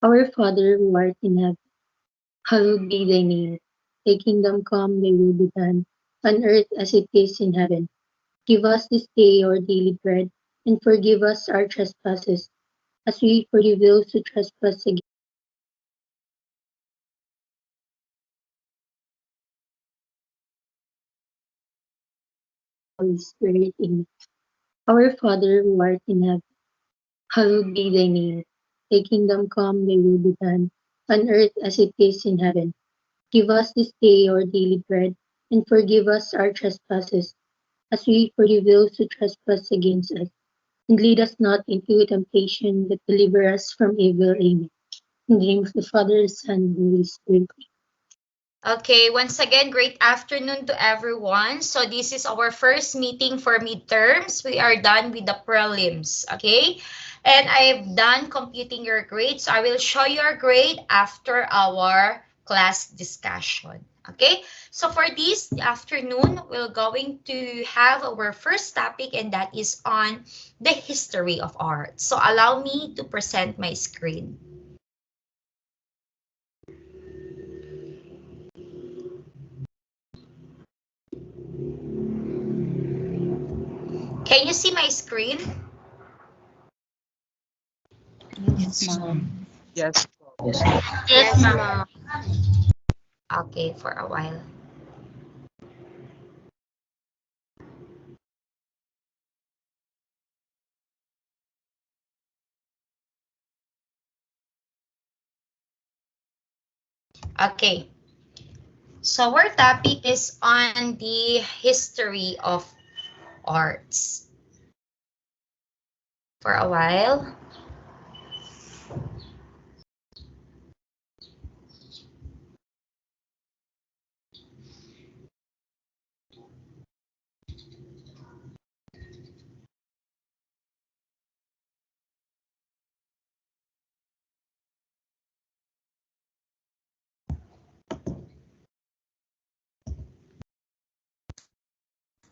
Our Father who art in heaven, hallowed be thy name. Thy kingdom come, thy will be done, on earth as it is in heaven. Give us this day our daily bread, and forgive us our trespasses, as we forgive those who trespass against the Holy Spirit. Amen. Our Father who art in heaven, hallowed be thy name. Thy kingdom come, thy will be done, on earth as it is in heaven. Give us this day our daily bread, and forgive us our trespasses, as we forgive those who trespass against us. And lead us not into temptation, but deliver us from evil. Amen. In the name of the Father, Son, and Holy Spirit. Okay, once again, great afternoon to everyone. So this is our first meeting for midterms. We are done with the prelims, okay? And I've done computing your grades. So I will show your grade after our class discussion. Okay, so for this afternoon, we're going to have our first topic, and that is on the history of art. So allow me to present my screen. Can you see my screen? Yes, ma'am. Yes. Yes. Yes, Yes, ma'am. ma'am. Okay, for a while. Okay, so our topic is on the history of arts. For a while.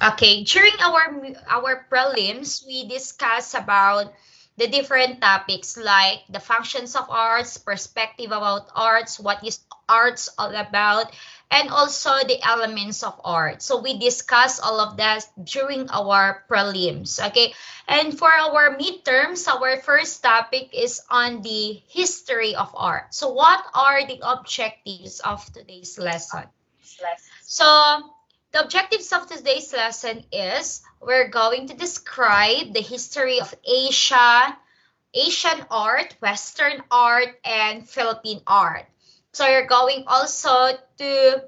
Okay, during our prelims, we discuss about the different topics like the functions of arts, perspective about arts, what is arts all about, and also the elements of art. So we discuss all of that during our prelims. Okay, and for our midterms, our first topic is on the history of art. So what are the objectives of today's lesson? So the objectives of today's lesson is we're going to describe the history of Asia, Asian art, Western art, and Philippine art. So you're going also to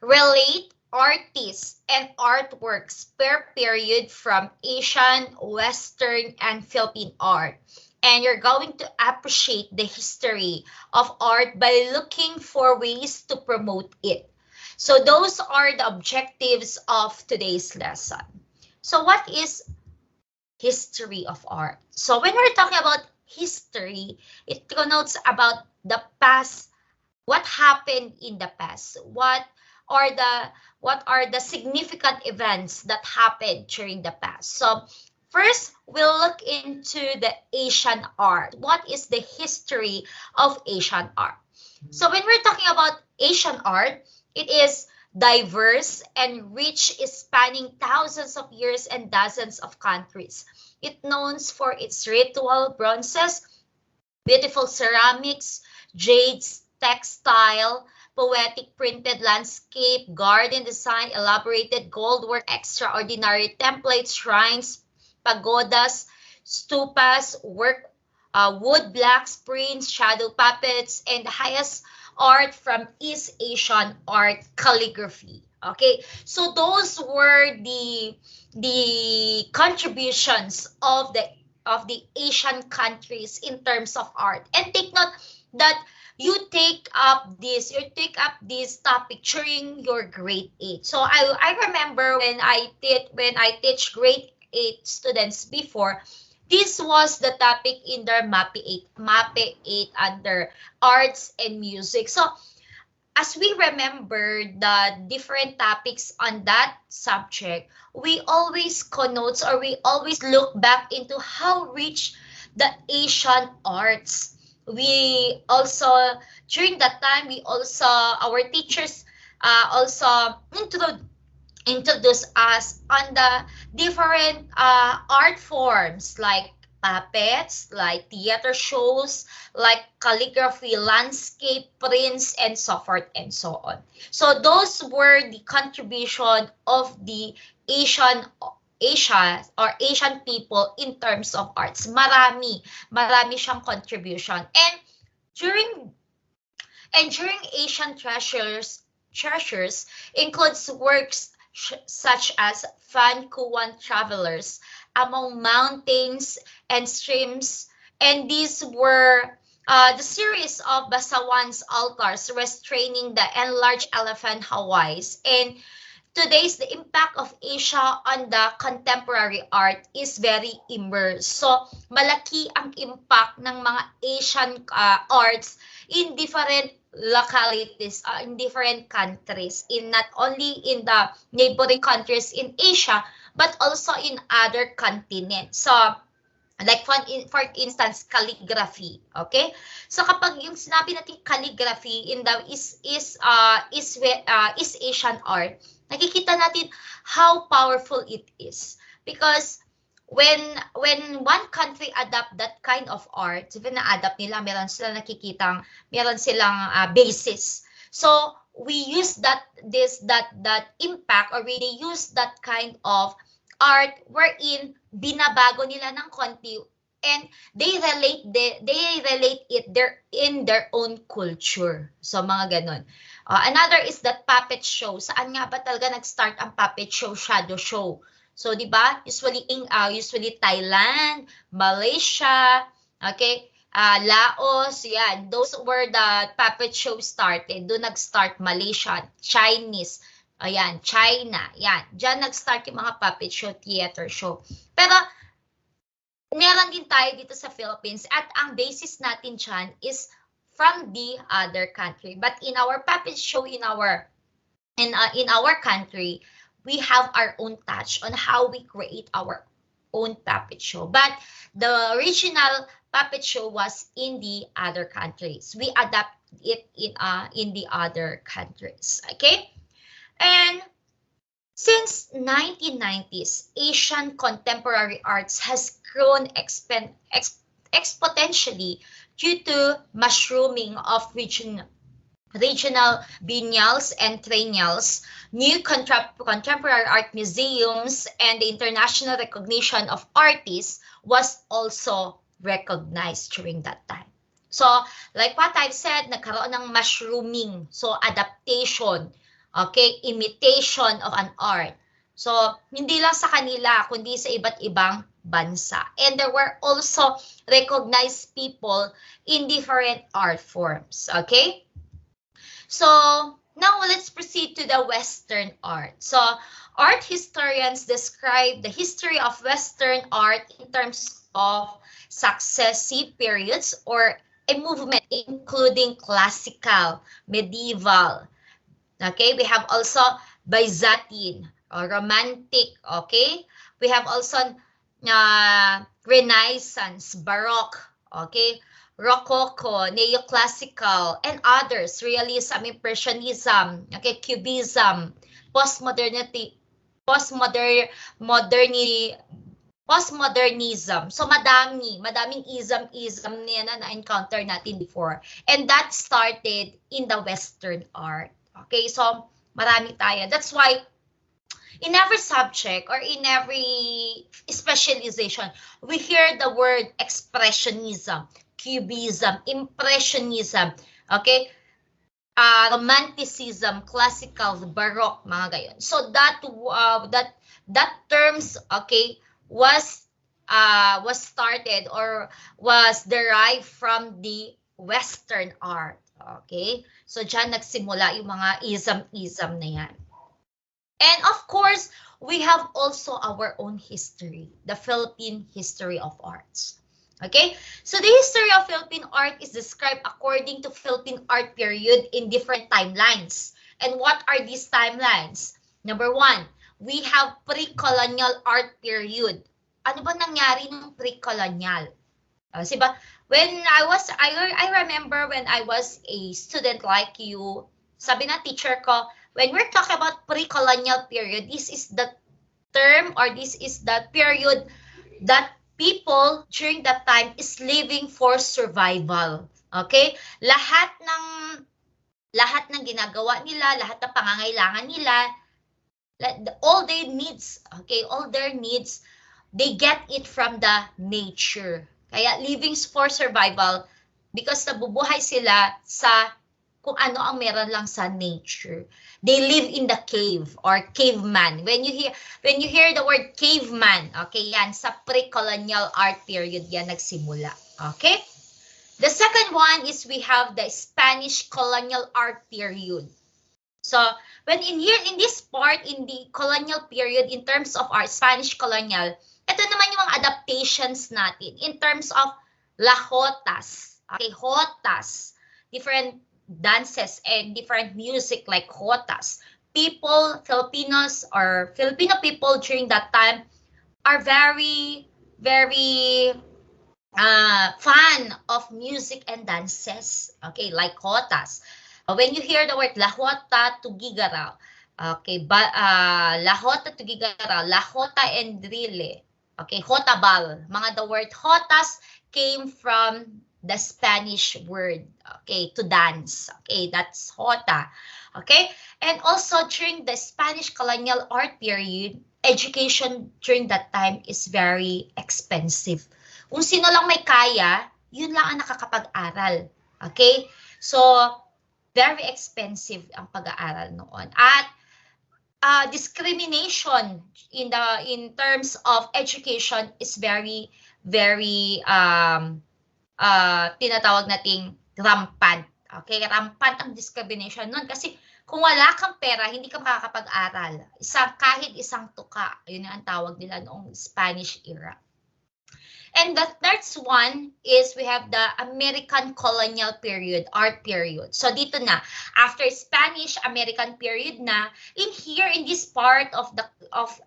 relate artists and artworks per period from Asian, Western, and Philippine art. And you're going to appreciate the history of art by looking for ways to promote it. So those are the objectives of today's lesson. So what is history of art? So when we're talking about history, it connotes about the past, what happened in the past, are the what are the significant events that happened during the past. So first we'll look into the Asian art. What is the history of Asian art? So when we're talking about Asian art, it is diverse and rich, is spanning thousands of years and dozens of countries. It known for its ritual bronzes, beautiful ceramics, jades, textile, poetic printed landscape, garden design, elaborated gold work, extraordinary templates, shrines, pagodas, stupas, wood blocks, prints, shadow puppets, and the highest art from East Asian art, calligraphy. Okay, so those were the contributions of the Asian countries in terms of art. And take note that you take up this topic during your grade 8. So I remember when I teach grade 8 students before, this was the topic in their MAPE 8 under arts and music. So as we remember the different topics on that subject, we always connotes or we always look back into how rich the Asian arts We also, during that time, we also, our teachers also introduce us on the different art forms like puppets, like theater shows, like calligraphy, landscape prints, and so forth and so on. So those were the contribution of the Asian Asia or Asian people in terms of arts. Marami siyang contribution. During during Asian treasures includes works such as Fan Kuan Travelers among mountains and streams, and these were the series of Basawan's altars restraining the enlarged elephant Hawaiis. And today's the impact of Asia on the contemporary art is very immersed. So, malaki ang impact ng mga Asian arts in different localities, in different countries, in not only in the neighboring countries in Asia, but also in other continents. So, like for instance, calligraphy, okay? So kapag yung sinabi natin calligraphy in the is Asian art, nakikita natin how powerful it is because when one country adapt that kind of art, even na-adapt nila, meron silang basis. So we use that impact, or we use that kind of art wherein binabago nila ng konti, and they relate it in their own culture. So mga ganon. Another is that puppet show. Saan nga ba talaga nag-start ang puppet show, shadow show? So 'di ba? Usually Thailand, Malaysia, okay? Laos, yan. Those were the puppet show started. Doon nag-start Malaysia, Chinese, ayan, China, yan. Diyan nag-start yung mga puppet show, theater show. Pero, meron din tayo dito sa Philippines at ang basis natin dyan is from the other country. But in our puppet show, in our country, we have our own touch on how we create our own puppet show. But the original puppet show was in the other countries. We adapt it in the other countries. Okay? And since 1990s, Asian contemporary arts has grown exponentially due to mushrooming of regional biennials and triennials, new contemporary art museums, and the international recognition of artists was also recognized during that time. So, like what I've said, nagkaroon ng mushrooming, so adaptation, okay, imitation of an art. So, hindi lang sa kanila, kundi sa iba't ibang bansa. And there were also recognized people in different art forms, okay? So, now let's proceed to the Western art. So, art historians describe the history of Western art in terms of successive periods or a movement including classical, medieval, okay, we have also Byzantine or Romantic, okay? We have also Renaissance, Baroque, okay? Rococo, Neoclassical, and others, Realism, Impressionism, okay, Cubism, Postmodernism. So madaming ism na na-encounter natin before. And that started in the Western art. Okay, so marami tayo. That's why in every subject or in every specialization, we hear the word expressionism, cubism, impressionism, okay? Romanticism, classical, baroque, mga gayon. So that terms, okay, was started or was derived from the Western art. Okay? So, dyan nagsimula yung mga ism-ism na yan. And of course, we have also our own history, the Philippine history of arts. Okay? So, the history of Philippine art is described according to Philippine art period in different timelines. And what are these timelines? Number 1, we have pre-colonial art period. Ano ba nangyari ng pre-colonial? Diba? When I remember when I was a student like you, sabi na teacher ko, when we're talking about pre-colonial period, this is the term or this is the period that people during that time is living for survival. Okay? Lahat ng ginagawa nila, lahat ng pangangailangan nila, all their needs, okay, all their needs, they get it from the nature. Kaya living for survival because nabubuhay sila sa kung ano ang meron lang sa nature. They live in the cave or caveman. When you hear the word caveman, okay, yan sa pre-colonial art period yan nagsimula. Okay? The second one is we have the Spanish colonial art period. So, when in this part, in the colonial period, in terms of our Spanish colonial, ito naman yung mga adaptations natin in terms of lahotas, okay, hotas, different dances and different music like jotas. Filipinos or Filipino people during that time are very, very fan of music and dances, okay, like jotas. When you hear the word La Jota Tugigaraw, okay, La Jota Tugigaraw, La Jota and Drile, okay, Jotabal, the word Jotas came from the Spanish word, okay, to dance, okay, that's Jota, okay, and also during the Spanish colonial art period, education during that time is very expensive. Kung sino lang may kaya, yun lang ang nakakapag-aral, okay, so very expensive ang pag-aaral noon. At discrimination in terms of education is very, very tinatawag nating rampant. Okay, rampant ang discrimination noon kasi kung wala kang pera, hindi ka makakapag-aral. Kahit isang tuka, yun ang tawag nila noong Spanish era. And the third one is we have the American colonial period, art period. So dito na, after Spanish American period na, in this part of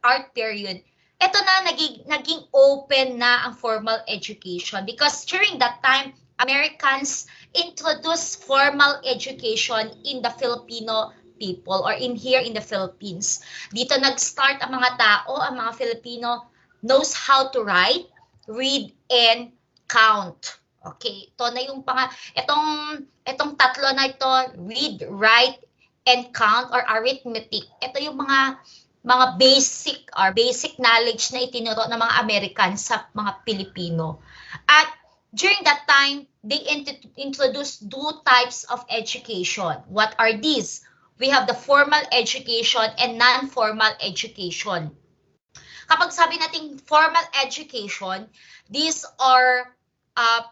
art period, ito na naging open na ang formal education because during that time, Americans introduced formal education in the Filipino people or in the Philippines. Dito nag-start ang mga tao, ang mga Filipino knows how to write, read, and count. Okay, ito na yung itong tatlo na ito, read, write, and count or arithmetic. Ito yung mga basic knowledge na itinuro ng mga American sa mga Pilipino. At during that time, they introduced two types of education. What are these? We have the formal education and non-formal education. Kapag sabi nating formal education, these are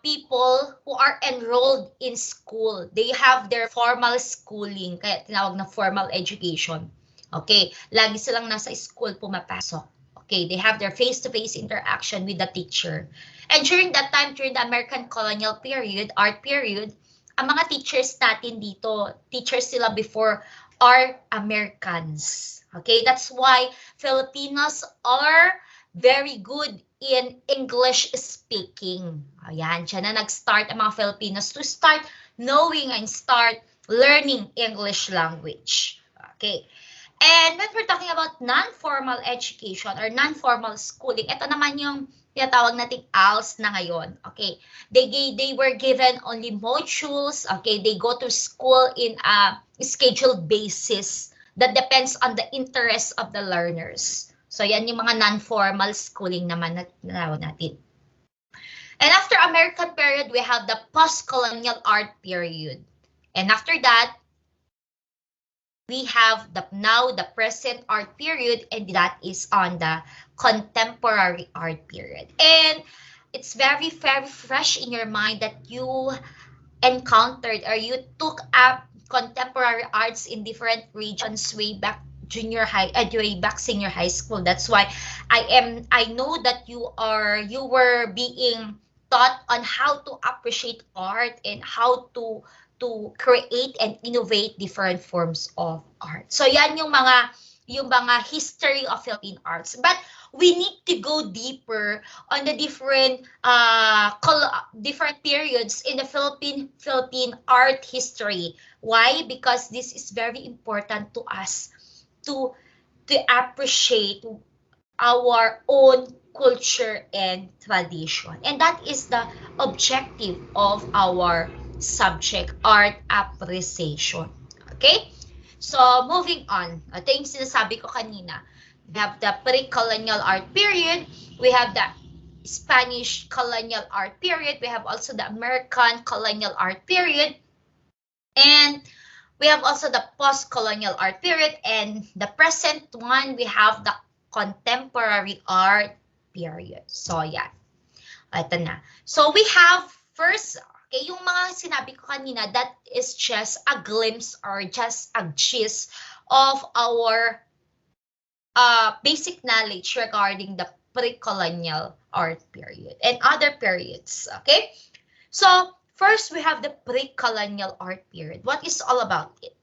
people who are enrolled in school. They have their formal schooling, kaya tinawag na formal education. Okay, lagi silang nasa school pumapasok. Okay, they have their face-to-face interaction with the teacher. And during that time, during the American colonial period, art period, ang mga teachers natin dito, teachers sila before, are Americans. Okay, that's why Filipinos are very good in English speaking. Ayan, dyan na nag-start ang mga Filipinos to start knowing and start learning English language. Okay, and when we're talking about non-formal education or non-formal schooling, ito naman yung tinatawag nating ALS na ngayon. Okay, they were given only modules. Okay, they go to school in a scheduled basis that depends on the interest of the learners. So yan yung mga non-formal schooling naman na tinawag natin. And after American period, we have the post-colonial art period. And after that, we have now the present art period, and that is on the contemporary art period. And it's very, very fresh in your mind that you encountered or you took up contemporary arts in different regions way back way back senior high school. That's why I know that you were being taught on how to appreciate art and how to create and innovate different forms of art. So yan yung mga history of Philippine arts. But we need to go deeper on the different periods in the Philippine art history. Why? Because this is very important to us to appreciate our own culture and tradition. And that is the objective of our subject, art appreciation. Okay? So, moving on. Ito yung sinasabi ko kanina. We have the pre-colonial art period. We have the Spanish colonial art period. We have also the American colonial art period. And we have also the post-colonial art period. And the present one, we have the contemporary art period. So, yan. Ito na. So, we have first, okay, yung mga sinabi ko kanina, that is just a glimpse or just a gist of our basic knowledge regarding the pre-colonial art period and other periods, okay? So, first, we have the pre-colonial art period. What is all about it?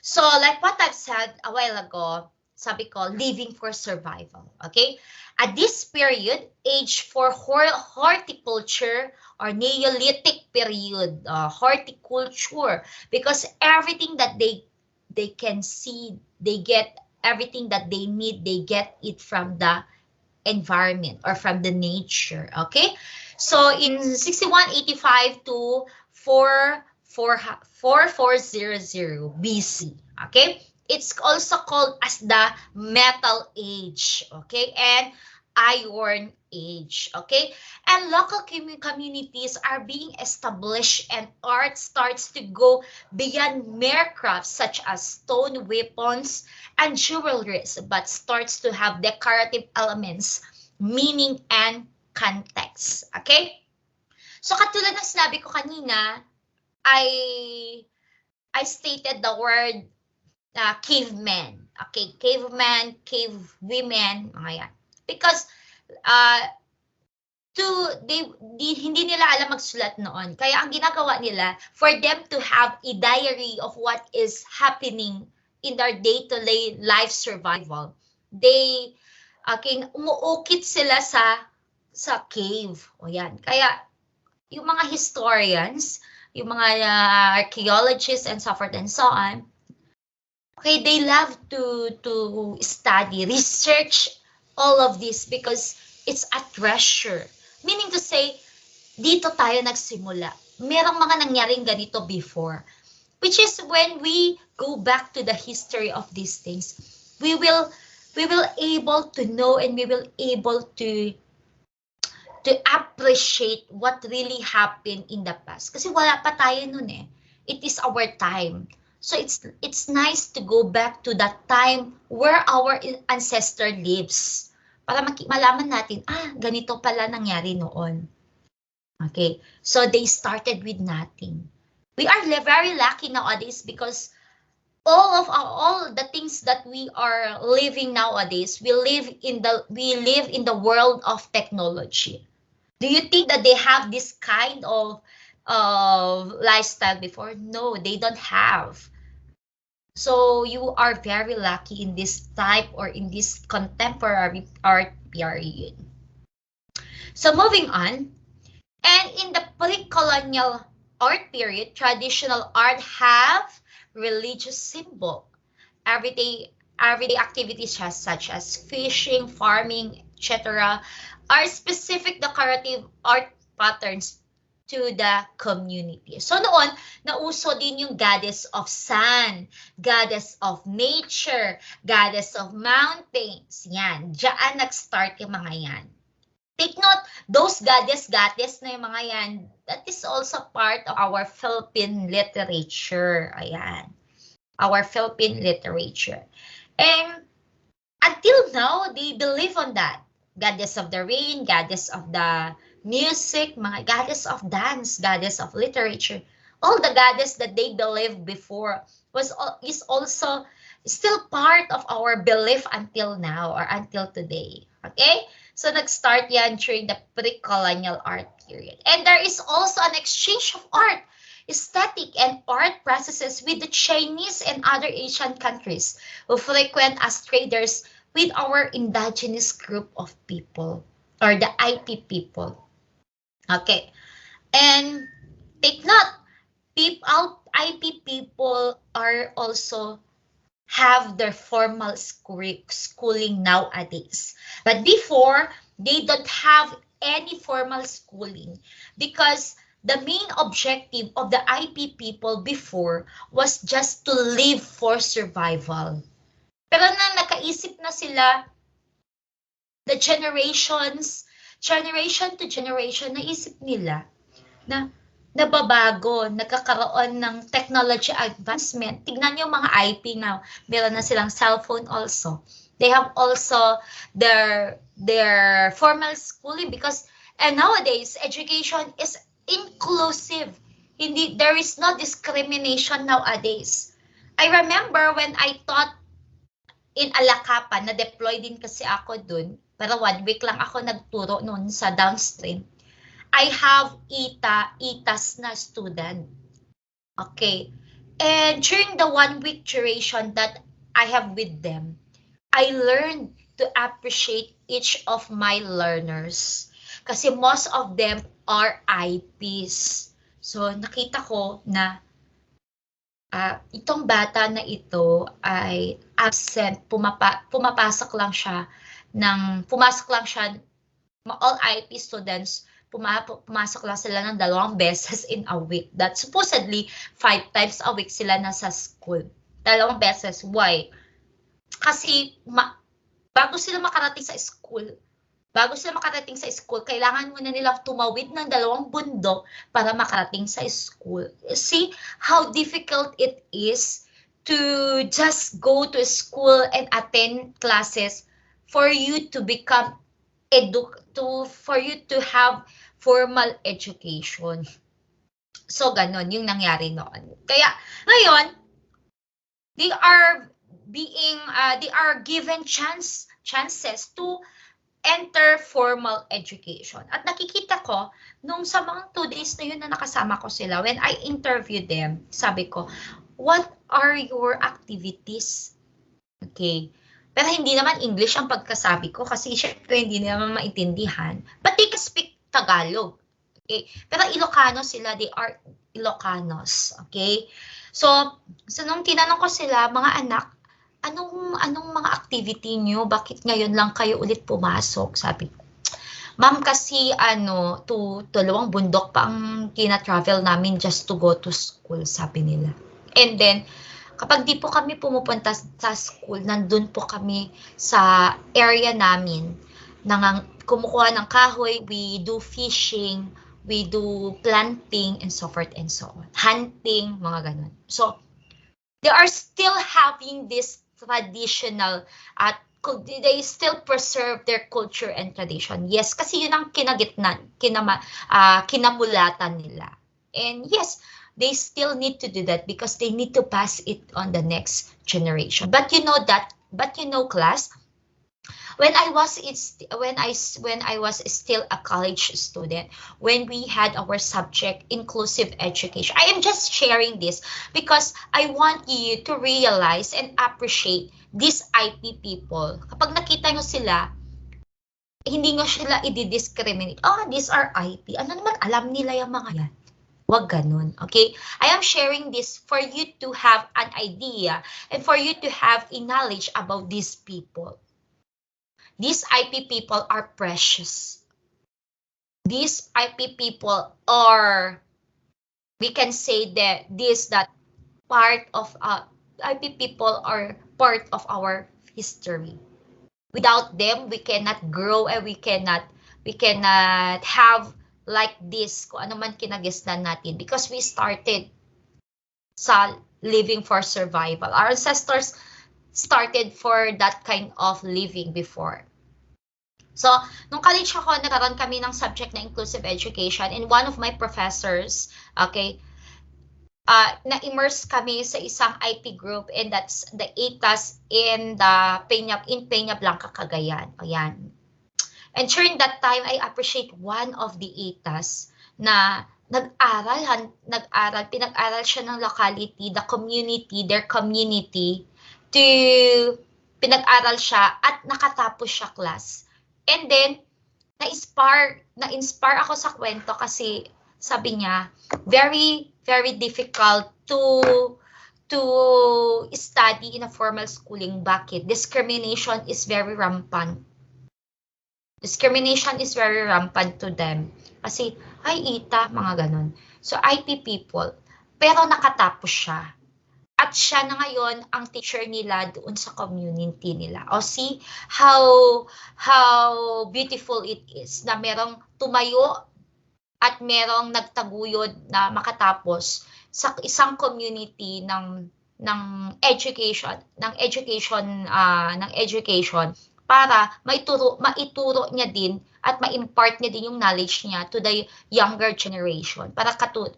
So, like what I've said a while ago, sabi ko, living for survival, okay? At this period, age for horticulture or Neolithic period, horticulture, because everything that they can see, they get everything that they need, they get it from the environment or from the nature, okay? So in 6185 to 4400 BC, okay? It's also called as the Metal Age, okay? And Iron Age, okay? And local communities are being established and art starts to go beyond mere crafts such as stone weapons and jewelry, but starts to have decorative elements, meaning and context, okay? So katulad ng sinabi ko kanina, I stated the word cavemen. Okay, caveman, cave women, mga yan. Because hindi nila alam magsulat noon. Kaya ang ginagawa nila, for them to have a diary of what is happening in their day-to-day life survival, they umuukit sila sa cave. O yan. Kaya yung mga historians, yung mga archaeologists and so forth and so on, okay, they love to study, research all of this because it's a treasure. Meaning to say, dito tayo nagsimula. Merong mga nangyaring ganito before. Which is when we go back to the history of these things, we will able to know and we will able to appreciate what really happened in the past. Kasi wala pa tayo nun eh. It is our time. So it's nice to go back to that time where our ancestor lives. Para malaman natin, ganito pala nangyari noon. Okay, so they started with nothing. We are very lucky nowadays because all the things that we are living nowadays, we live in the world of technology. Do you think that they have this kind of lifestyle before? No, they don't have. So you are very lucky in this type or in this contemporary art period. So moving on, and in the pre-colonial art period, traditional art have religious symbol. Everyday activities such as fishing, farming, etc. are specific decorative art patterns to the community. So noon, nauso din yung goddess of sun, goddess of nature, goddess of mountains. Yan, diyan nag-start yung mga yan. Take note, those goddess na yung mga yan, that is also part of our Philippine literature. Ayan, our Philippine literature. And until now, they believe on that. Goddess of the rain, goddess of the music, mga goddess of dance, goddess of literature. All the goddess that they believed before is also still part of our belief until now or until today. Okay? So nag-start yan during the pre-colonial art period. And there is also an exchange of art, aesthetic and art processes with the Chinese and other Asian countries who frequent as traders with our indigenous group of people or the IP people. Okay. And take note, people, IP people are also have their formal schooling nowadays. But before, they don't have any formal schooling because the main objective of the IP people before was just to live for survival. Pero na nakaisip na sila, the generation to generation, naisip nila na nababago, nagkakaroon ng technology advancement. Tignan niyo mga IP now, meron na silang cellphone also. They have also their formal schooling because and nowadays education is inclusive. Hindi there is no discrimination nowadays. I remember when I taught in Alacapa, na-deploy din kasi ako dun. Pero 1 week lang ako nagturo noon sa downstream. I have ITAS na student. Okay. And during the 1 week duration that I have with them, I learned to appreciate each of my learners. Kasi most of them are IPs. So, nakita ko na itong bata na ito ay absent, pumasok lang siya, all IP students, pumasok lang sila ng 2 beses in a week. That supposedly, 5 times a week sila nasa school. 2 beses. Why? Kasi bago sila makarating sa school, kailangan muna nilang tumawid ng 2 bundok para makarating sa school. See how difficult it is to just go to school and attend classes for you to become for you to have formal education. So, ganon yung nangyari noon. Kaya, ngayon, they are given chances to enter formal education. At nakikita ko, nung sa mga 2 days na yun na nakasama ko sila, when I interviewed them, sabi ko, what are your activities? Okay. Pero hindi naman English ang pagkasabi ko kasi syempre hindi naman maintindihan. But they can speak Tagalog. Okay? Pero Ilocano sila, they are Ilocanos. Okay? So nung tinanong ko sila, mga anak, anong mga activity nyo? Bakit ngayon lang kayo ulit pumasok? Sabi ko. Ma'am, kasi 2 bundok pa ang tina-travel namin just to go to school, sabi nila. And then, kapag di po kami pumupunta sa school, nandun po kami sa area namin. Kumukuha ng kahoy, we do fishing, we do planting, and so forth and so on. Hunting, mga ganun. So, they are still having this traditional at they still preserve their culture and tradition. Yes, kasi yun ang kinamulatan nila. And yes, they still need to do that because they need to pass it on the next generation. But you know class, when I was still a college student, when we had our subject inclusive education, I am just sharing this because I want you to realize and appreciate these IP people. Kapag nakita nyo sila, hindi nyo sila i-discriminate. These are IP. Ano naman alam nila yung mga yan? Wag ganun, okay? I am sharing this for you to have an idea and for you to have a knowledge about these people. These IP people are precious. These IP people are, we can say that part of IP people are part of our history. Without them, we cannot grow and we cannot have like this, kung ano man kinagisnan natin, because we started sa living for survival. Our ancestors started for that kind of living before. So, nung college ako, nagkaroon kami ng subject na inclusive education, and one of my professors, okay, na-immerse kami sa isang IP group, and that's the ITAS in Peña Blanca, Cagayan. Ayan. And during that time, I appreciate one of the ITAS na pinag-aral siya ng locality, their community, to pinag-aral siya at nakatapos siya class. And then, na-inspire ako sa kwento kasi sabi niya, very, very difficult to study in a formal schooling. Bakit? Discrimination is very rampant. Discrimination is very rampant to them. Kasi, ay, ita, mga ganun. So, IP people. Pero nakatapos siya. At siya na ngayon ang teacher nila doon sa community nila. O see how beautiful it is na merong tumayo at merong nagtaguyod na makatapos sa isang community ng education para maituro niya din at ma-impart niya din yung knowledge niya to the younger generation para katulad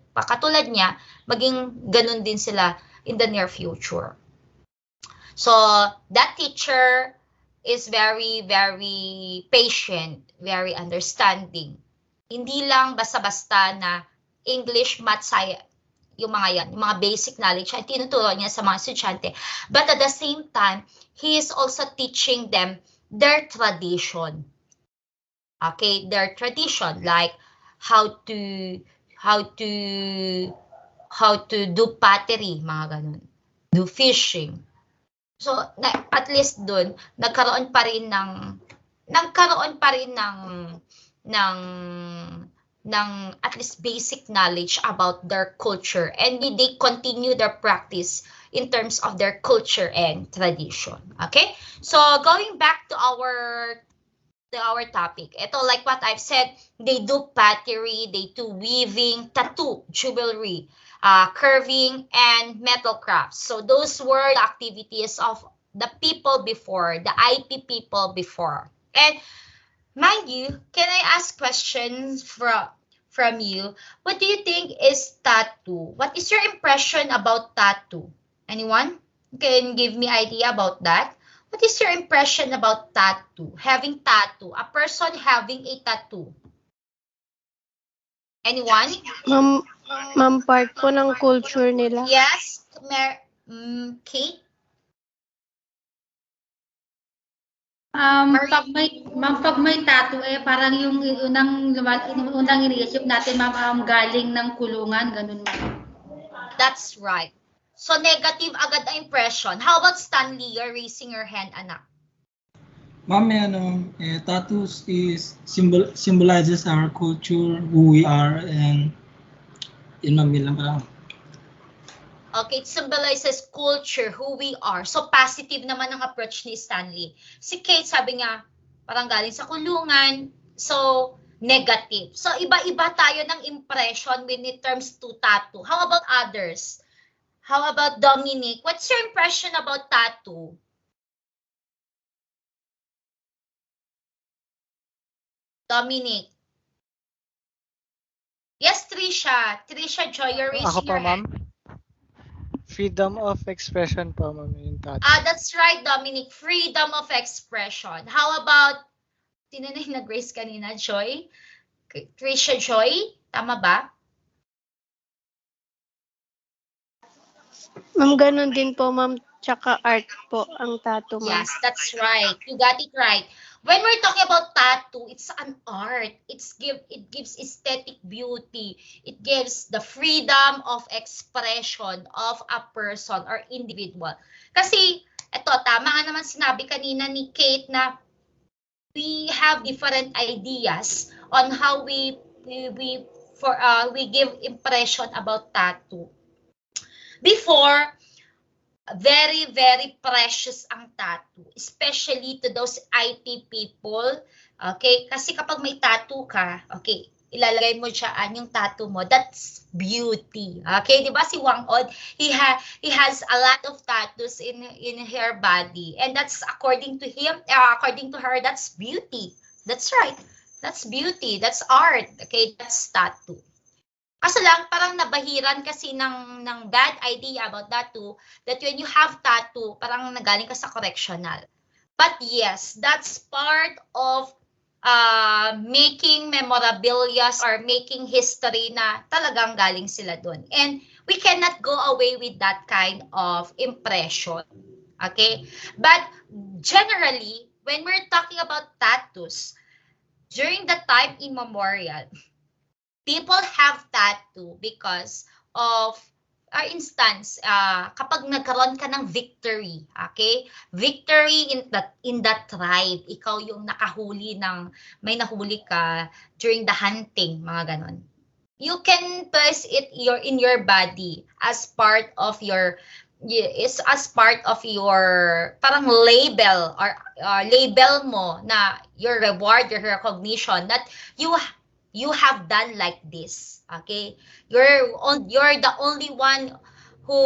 niya maging ganun din sila in the near future. So that teacher is very, very patient, very understanding. Hindi lang basta-basta na English, Math, Science, yung mga basic knowledge ay tinuturo niya sa mga estudyante. But at the same time, he is also teaching them their tradition. Okay, their tradition, like how to do pottery, mga ganun. Do fishing. So, at least dun, nagkaroon pa rin ng at least basic knowledge about their culture, and they continue their practice in terms of their culture and tradition. Okay? So, going back to our topic. Ito, like what I've said, they do pottery, they do weaving, tattoo, jewelry, curving, and metal crafts. So those were the activities of the people before, the IP people before. And mind you, can I ask questions from you? What do you think is tattoo? What is your impression about tattoo? Anyone can give me idea about that? What is your impression about tattoo? Having tattoo, a person having a tattoo. Anyone? Ma'am, part po ng culture nila. Yes, Kate? Pag may tattoo parang yung unang iniisip natin galing ng kulungan, ganun ma'am. That's right. So negative agad ang impression. How about Stanley? You're raising your hand, anak. Ma'am, tattoos symbolizes our culture, who we are, and yun ma'am, yun lang parang. Okay, it symbolizes culture, who we are. So positive naman ang approach ni Stanley. Si Kate, sabi niya, parang galing sa kulungan. So negative. So iba-iba tayo ng impression when it comes to tattoo. How about others? How about Dominic? What's your impression about tattoo? Dominic. Yes, Trisha. Trisha Joy, you're raising your hand. Freedom of expression po, ma'am, yung tattoo. That's right, Dominic. Freedom of expression. How about, sino na yung nag-raise kanina, Joy? Trisha Joy? Tama ba? Ma'am, ganun din po, ma'am. Tsaka art po ang tattoo, ma'am. Yes, that's right. You got it right. When we're talking about tattoo, it's an art. It gives aesthetic beauty. It gives the freedom of expression of a person or individual. Kasi, eto, tama nga naman sinabi kanina ni Kate na we have different ideas on how we give impression about tattoo. Before, very, very precious ang tattoo, especially to those IT people. Okay? Kasi kapag may tattoo ka, okay, ilalagay mo dyan yung tattoo mo, that's beauty. Okay? Di ba si Wang Od, he has a lot of tattoos in her body. And that's according to him, according to her, that's beauty. That's right. That's beauty. That's art. Okay? That's tattoo. Kaso lang, parang nabahiran kasi ng bad idea about tattoo, that when you have tattoo, parang nagaling ka sa correctional. But yes, that's part of making memorabilia or making history na talagang galing sila dun. And we cannot go away with that kind of impression. Okay? But generally, when we're talking about tattoos, during the time immemorial, people have tattoo because of instance, kapag nagkaroon ka ng victory, okay? Victory in that tribe, ikaw yung nakahuli ng, may nahuli ka during the hunting, mga ganon. You can place it in your body as part of your, is as part of your parang label, or label mo na your reward, your recognition that you have done like this. Okay, you're the only one who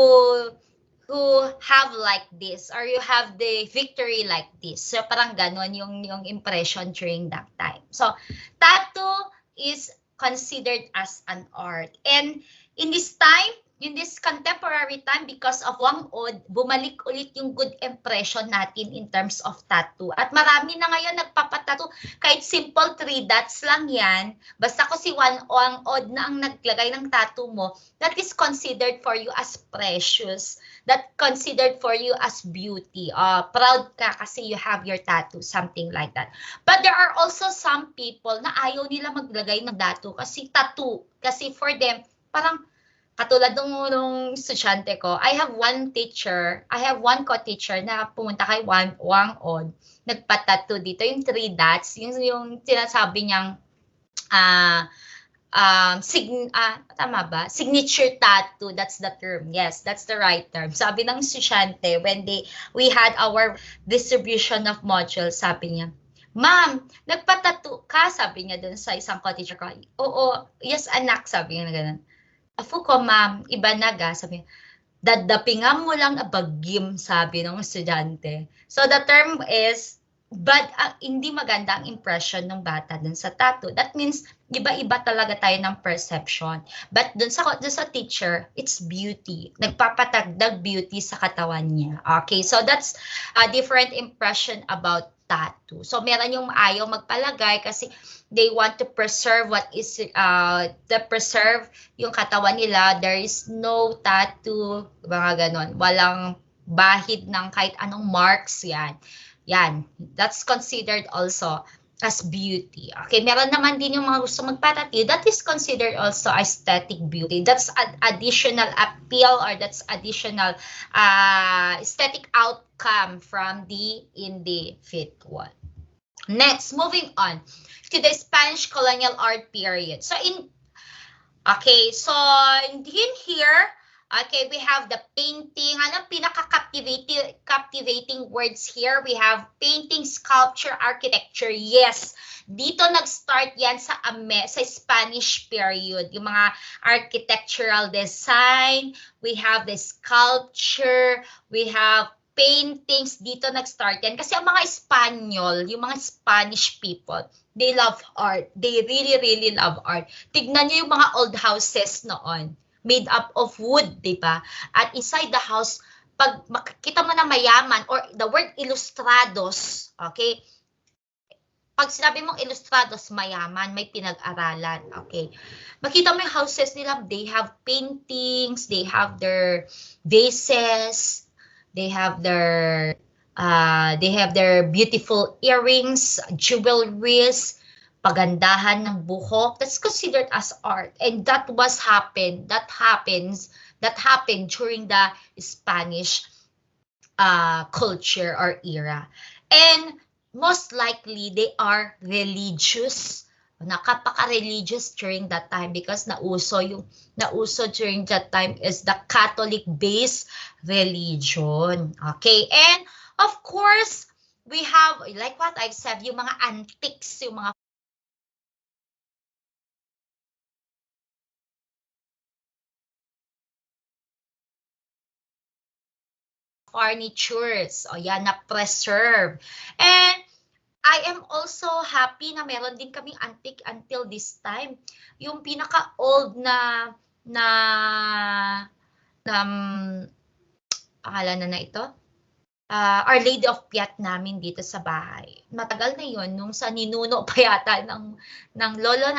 have like this, or you have the victory like this. So parang ganon yung impression during that time. So tattoo is considered as an art. And in this time, in this contemporary time, because of Wang Od, bumalik ulit yung good impression natin in terms of tattoo. At marami na ngayon nagpapatattoo, kahit simple 3 dots lang yan, basta ko si Wang Od na ang naglagay ng tattoo mo, that is considered for you as precious, that considered for you as beauty. Proud ka kasi you have your tattoo, something like that. But there are also some people na ayaw nila maglagay ng tattoo, kasi for them, parang katulad nung estudyante ko, I have one co-teacher na pumunta kay Wang Od, nagpa-tattoo dito, yung 3 dots, yung sinasabi niyang, tama ba? Signature tattoo, that's the term. Yes, that's the right term. Sabi ng estudyante, when we had our distribution of modules, sabi niya, Ma'am, nagpa-tattoo ka? Sabi niya dun sa isang co-teacher ko. Oo, yes anak, sabi niya na ganun. Afu ko, ma'am, iba na ga, sabi niya, dadapingan mo lang abagim, sabi ng estudyante. So the term is, but hindi maganda ang impression ng bata dun sa tattoo. That means, iba-iba talaga tayo ng perception. But dun sa teacher, it's beauty. Nagpapatagdag beauty sa katawan niya. Okay, so that's a different impression about tattoo. So meron yung ayaw magpalagay kasi they want to preserve preserve yung katawan nila. There is no tattoo, mga ganon. Walang bahid ng kahit anong marks yan. Yan, that's considered also as beauty. Okay, meron naman din yung mga gusto magpatattoo, that is considered also aesthetic beauty. That's additional appeal, or that's additional aesthetic outcome from the individual. Next, moving on to the Spanish colonial art period. So in here, okay, we have the painting. Anong captivating words here? We have painting, sculpture, architecture. Yes, dito nag-start yan sa Spanish period. Yung mga architectural design, we have the sculpture, we have paintings, dito nag-start yan. Kasi ang mga Espanyol, yung mga Spanish people, they love art. They really, really love art. Tignan nyo yung mga old houses noon, made up of wood, di ba? At inside the house, pag makikita mo na mayaman, or the word ilustrados, okay? Pag sinabi mong ilustrados, mayaman, may pinag-aralan, okay? Makita mo yung houses nila, they have paintings, they have their vases, they have their beautiful earrings, jewelries, pagandahan ng buhok. That's considered as art, and that happened during the Spanish culture or era. And most likely they are religious. Nakapaka-religious during that time, because nauso during that time is the Catholic-based religion. Okay, and of course, we have, like what I've said, yung mga antiques, yung mga furnitures, o yan, na-preserve. And I am also happy na meron din kaming antique until this time. Yung pinaka-old na pangalan na ito? Our Lady of Piat namin dito sa bahay. Matagal na yon, nung sa ninuno pa yata ng lolo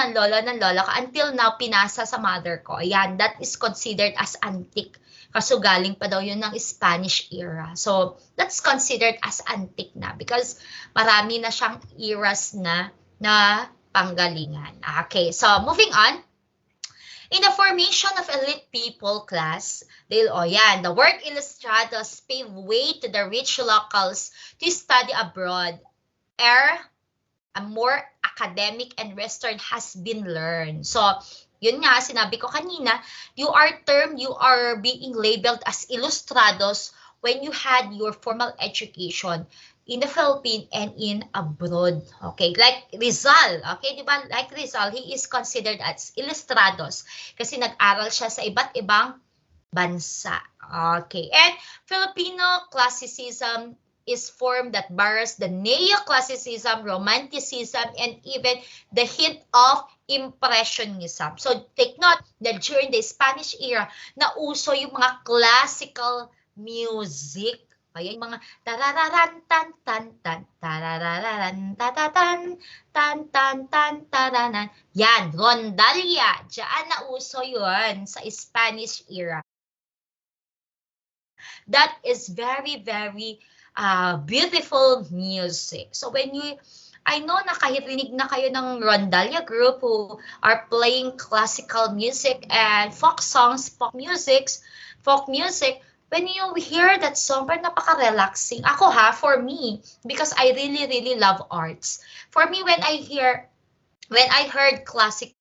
ko. Until now, pinasa sa mother ko. Ayan, that is considered as antique. Kaso galing pa daw yun ng Spanish era. So, that's considered as antique na because marami na siyang eras na panggalingan. Okay, so moving on. In the formation of elite people class, the work illustrados pave way to the rich locals to study abroad. A more academic and Western has been learned. So, yun nga, sinabi ko kanina, you are being labeled as ilustrados when you had your formal education in the Philippines and in abroad. Okay, like Rizal, okay, di ba? Like Rizal, he is considered as ilustrados kasi nag-aral siya sa iba't ibang bansa. Okay, and Filipino classicism is formed that borrows the neoclassicism, romanticism, and even the hint of impressionism. So take note that during the Spanish era, nauso yung mga classical music. Ayan, yung mga tarararan tan tan tan tarararan tatatan tan tan tan taranan. Yan, rondalya. Diyan nauso yun sa Spanish era. That is very, very beautiful music. So when I know nakarinig na kayo ng Rondalia group who are playing classical music and folk songs, folk music, when you hear that song, parang napaka-relaxing. Ako for me, because I really, really love arts. For me, when I heard classic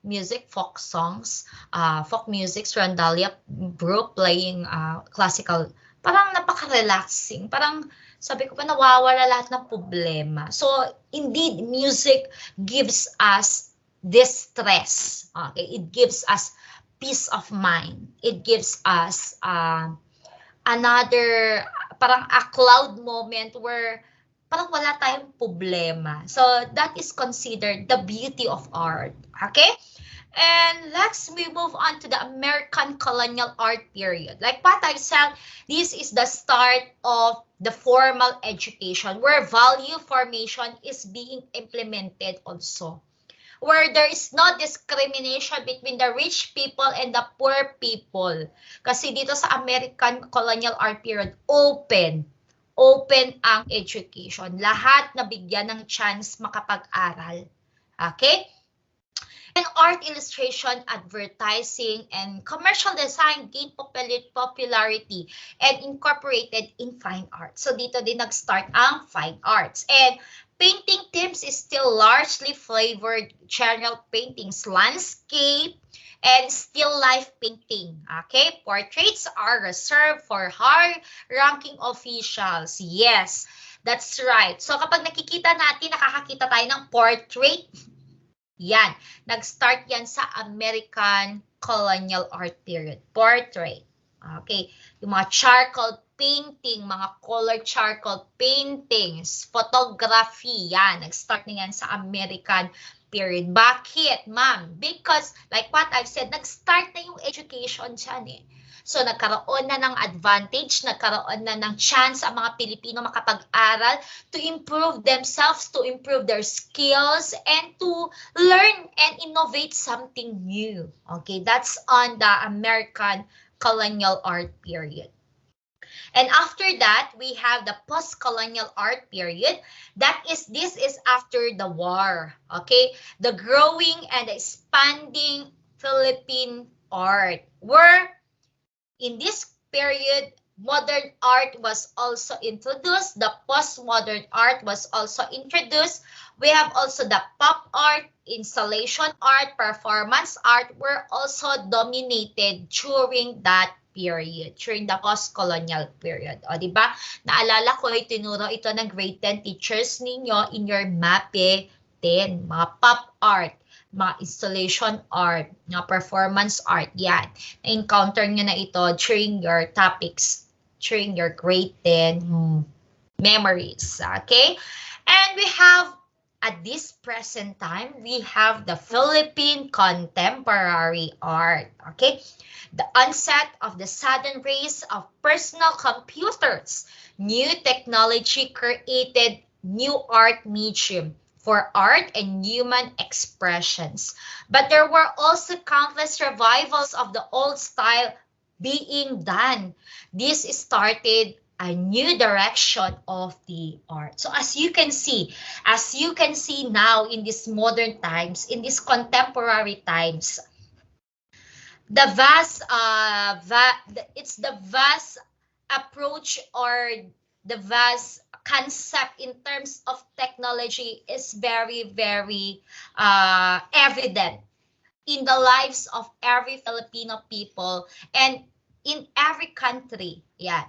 music, folk songs, folk music, Randalia group playing classical, parang napaka-relaxing. Parang sabi ko pa nawawala lahat ng problema. So, indeed, music gives us distress. Okay? It gives us peace of mind. It gives us another, parang a cloud moment where parang wala tayong problema. So, that is considered the beauty of art. Okay? And we move on to the American colonial art period. Like what I said, this is the start of the formal education where value formation is being implemented also. Where there is no discrimination between the rich people and the poor people. Kasi dito sa American colonial art period, open ang education. Lahat nabigyan ng chance makapag-aral. Okay? And art illustration, advertising, and commercial design gained popularity and incorporated in fine arts. So dito din nag-start ang fine arts. And painting themes is still largely flavored general paintings, landscape, and still life painting. Okay? Portraits are reserved for high-ranking officials. Yes, that's right. So kapag nakikita natin, nakakakita tayo ng portrait, yan. Nag-start yan sa American colonial art period. Portrait. Okay? Yung mga charcoal painting, mga colored charcoal paintings, photography, yan. Nag-start na yan sa American period. Bakit, ma'am? Because, like what I've said, nag-start na yung education dyan eh. So, nagkaroon na ng advantage, nagkaroon na ng chance ang mga Pilipino makapag-aral to improve themselves, to improve their skills, and to learn and innovate something new. Okay, that's on the American colonial art period. And after that, we have the post-colonial art period. This is after the war, okay? The growing and expanding Philippine art, where in this period, modern art was also introduced. The postmodern art was also introduced. We have also the pop art, installation art, performance art were also dominated during that period, during the post-colonial period. O, di ba? Naalala ko, tinuro ito ng grade 10 teachers ninyo in your MAPE 10, mga pop art, mga installation art, mga performance art, yan. Na-encounter nyo na ito during your topics, during your grade 10 memories, okay? And we have, at this present time, we have the Philippine contemporary art, okay? The onset of the sudden rise of personal computers, new technology created new art medium for art and human expressions. But there were also countless revivals of the old style being done. This started a new direction of the art. So as you can see now in these modern times, in these contemporary times, the it's the vast approach or the vast concept in terms of technology is very, very evident in the lives of every Filipino people and in every country. Yeah.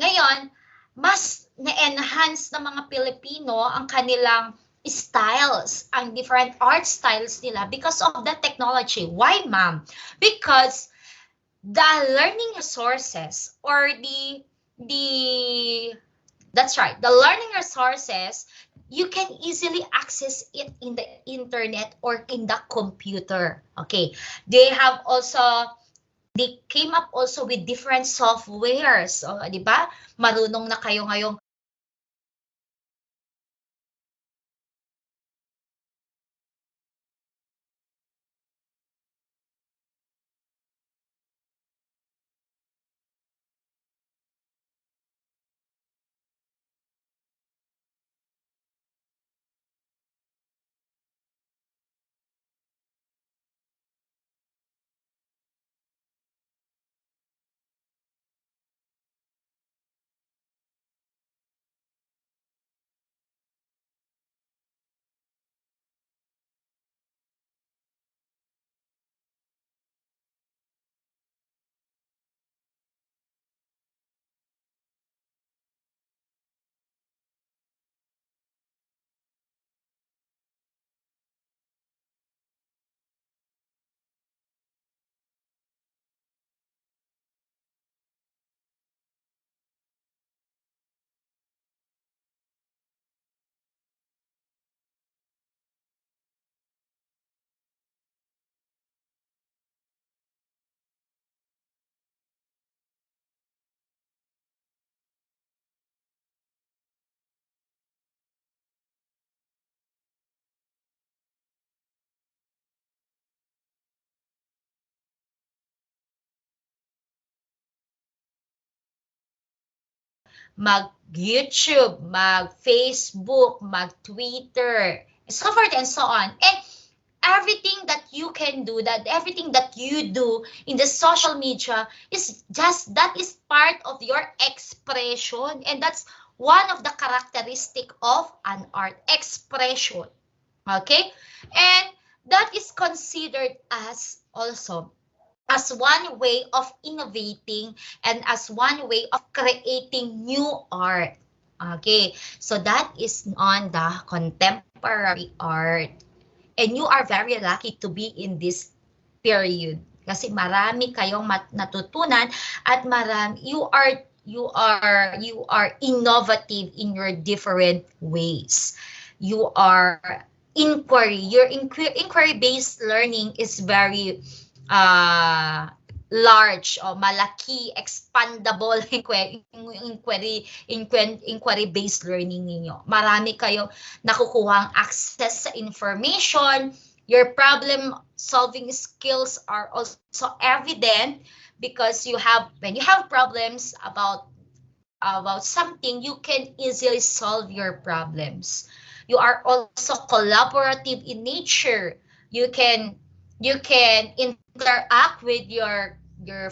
Ngayon, mas na-enhance ng mga Pilipino ang kanilang styles, ang different art styles nila because of the technology. Why, ma'am? Because the learning resources or that's right, the learning resources, you can easily access it in the internet or in the computer. Okay, they came up also with different softwares. So, di ba? Marunong na kayo ngayong mag-YouTube, mag-Facebook, mag-Twitter, so forth and so on. And everything that you can do, that everything that you do in the social media is just, that is part of your expression. And that's one of the characteristic of an art expression. Okay? And that is considered as also as one way of innovating and as one way of creating new art. Okay, so that is on the contemporary art. And you are very lucky to be in this period. Kasi marami kayong natutunan at marami, you are innovative in your different ways. You are inquiry. Your inquiry-based learning is very large o malaki, expandable inquiry-based learning ninyo. Marami kayo nakukuhang access sa information. Your problem-solving skills are also evident because when you have problems about something, you can easily solve your problems. You are also collaborative in nature. You can interact with your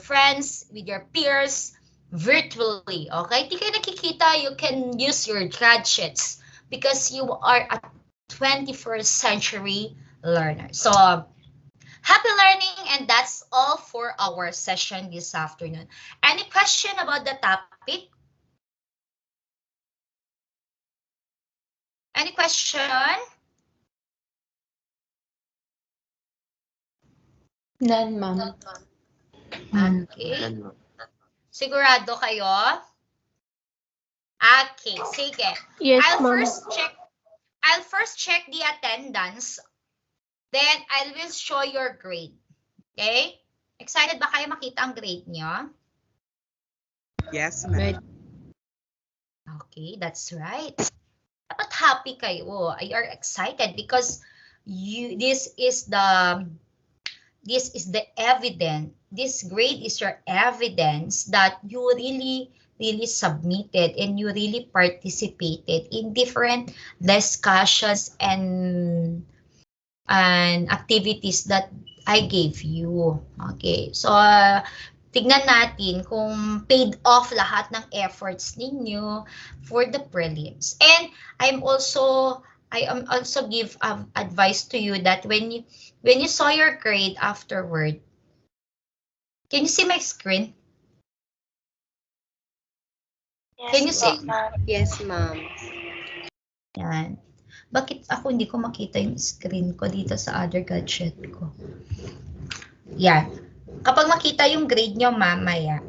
friends, with your peers virtually. Okay? Di kayo nakikita, you can use your gadgets because you are a 21st century learner. So, happy learning, and that's all for our session this afternoon. Any question about the topic? Any question? None, ma'am. Okay. Sigurado kayo? Okay, sige. Yes, I'll ma'am. first check the attendance. Then I will show your grade. Okay? Excited ba kayo makita ang grade nyo? Yes, ma'am. Okay, that's right. Dapat happy kayo. You are excited because this is the evidence. This grade is your evidence that you really submitted and you really participated in different discussions and activities that I gave you. Okay, so tignan natin kung paid off lahat ng efforts ninyo for the prelims. And I am also give advice to you that when you saw your grade afterward, can you see my screen? Can you see? Yes, ma'am. Yan. Bakit ako hindi ko makita yung screen ko dito sa other gadget ko? Yan. Kapag makita yung grade nyo mamaya,